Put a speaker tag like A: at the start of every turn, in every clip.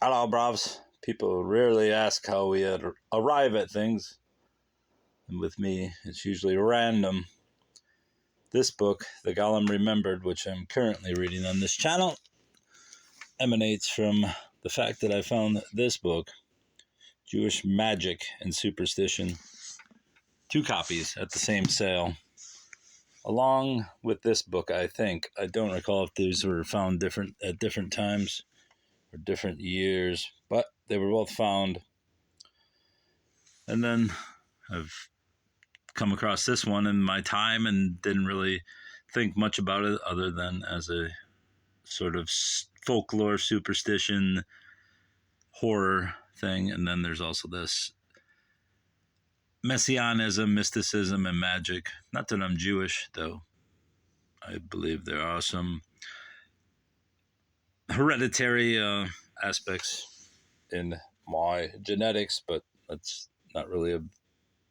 A: Hello, bravs. People rarely ask how we arrive at things. And with me, it's usually random. This book, The Golem Remembered, which I'm currently reading on this channel, emanates from the fact that I found this book, Jewish Magic and Superstition, 2 copies at the same sale. Along with this book, I think. I don't recall if these were found at different times or different years, but they were both found. And then I've come across this one in my time and didn't really think much about it other than as a sort of folklore, superstition, horror thing. And then there's also this messianism, mysticism, and magic. Not that I'm Jewish, though. I believe there are some hereditary aspects in my genetics, but that's not really a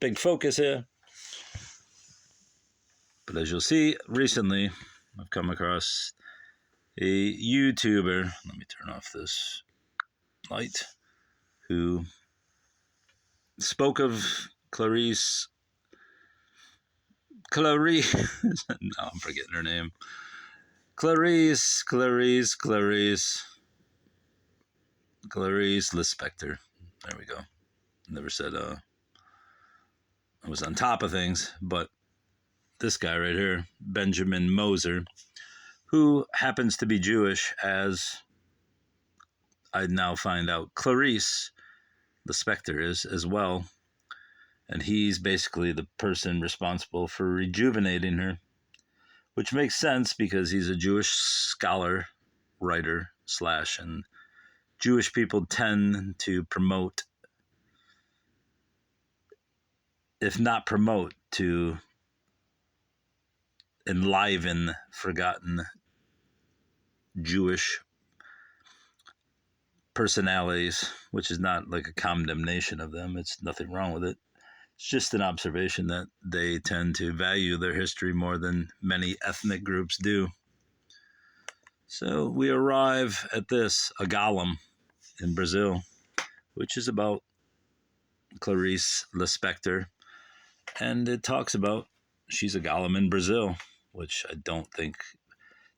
A: big focus here. But as you'll see, recently I've come across a YouTuber, let me turn off this light, who spoke of Clarice, now I'm forgetting her name, Clarice Lispector. There we go. Never said I was on top of things, but this guy right here, Benjamin Moser, who happens to be Jewish, as I now find out Clarice Lispector is as well. And he's basically the person responsible for rejuvenating her, which makes sense because he's a Jewish scholar, writer, and Jewish people tend to promote, if not promote, to enliven forgotten Jewish personalities, which is not like a condemnation of them. It's nothing wrong with it. It's just an observation that they tend to value their history more than many ethnic groups do. So we arrive at this, a golem in Brazil, which is about Clarice Lispector. And it talks about she's a golem in Brazil, which I don't think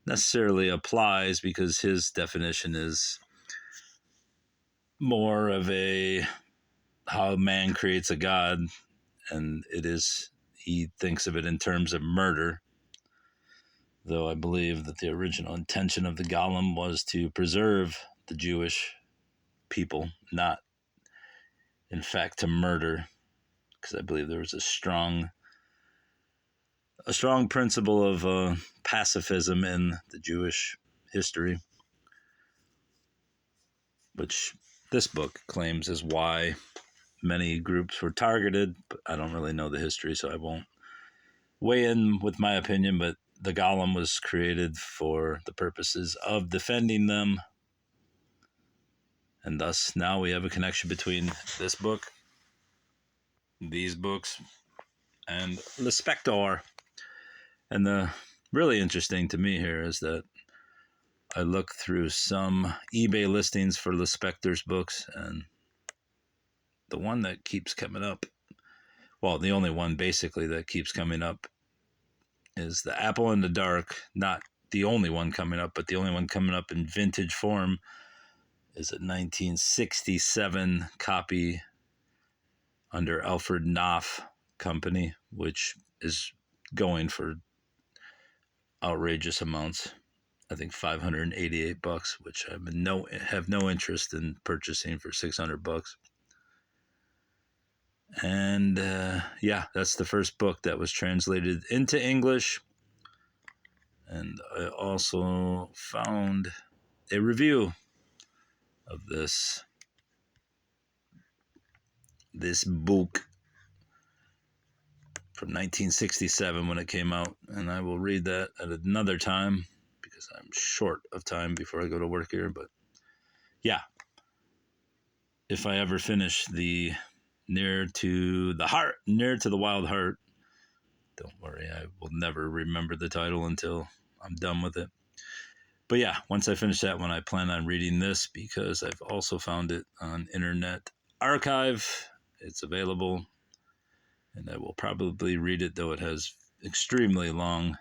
A: necessarily applies because his definition is more of a how man creates a god, and he thinks of it in terms of murder, though I believe that the original intention of the golem was to preserve the Jewish people, not in fact to murder, because I believe there was a strong principle of pacifism in the Jewish history, which this book claims is why many groups were targeted, but I don't really know the history, so I won't weigh in with my opinion, but the golem was created for the purposes of defending them, and thus now we have a connection between this book, these books, and Lispector. And the really interesting to me here is that I look through some eBay listings for Lispector's books, and the one that keeps coming up, well, the only one basically that keeps coming up is The Apple in the Dark. Not the only one coming up, but the only one coming up in vintage form is a 1967 copy under Alfred Knopf Company, which is going for outrageous amounts. I think $588, which I have no interest in purchasing for $600. And that's the first book that was translated into English. And I also found a review of this book from 1967 when it came out, and I will read that at another time because I'm short of time before I go to work here. But yeah, if I ever finish the Near to the Wild Heart, don't worry, I will never remember the title until I'm done with it. But yeah, once I finish that one, I plan on reading this because I've also found it on Internet Archive. It's available, and I will probably read it, though it has extremely long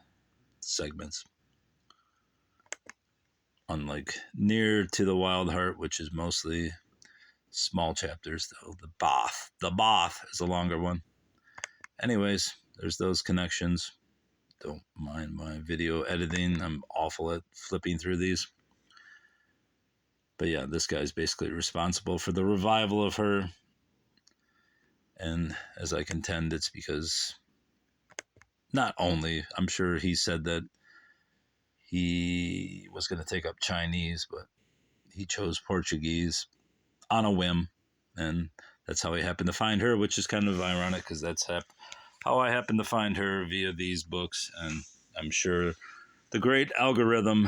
A: segments. Unlike Near to the Wild Heart, which is mostly small chapters, though the Both is a longer one. Anyways, there's those connections. Don't mind my video editing. I'm awful at flipping through these. But yeah, this guy's basically responsible for the revival of her. And as I contend, it's because not only, I'm sure he said that he was going to take up Chinese, but he chose Portuguese on a whim. And that's how he happened to find her, which is kind of ironic because that's how I happened to find her via these books. And I'm sure the great algorithm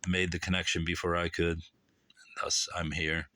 A: made the connection before I could. And thus, I'm here.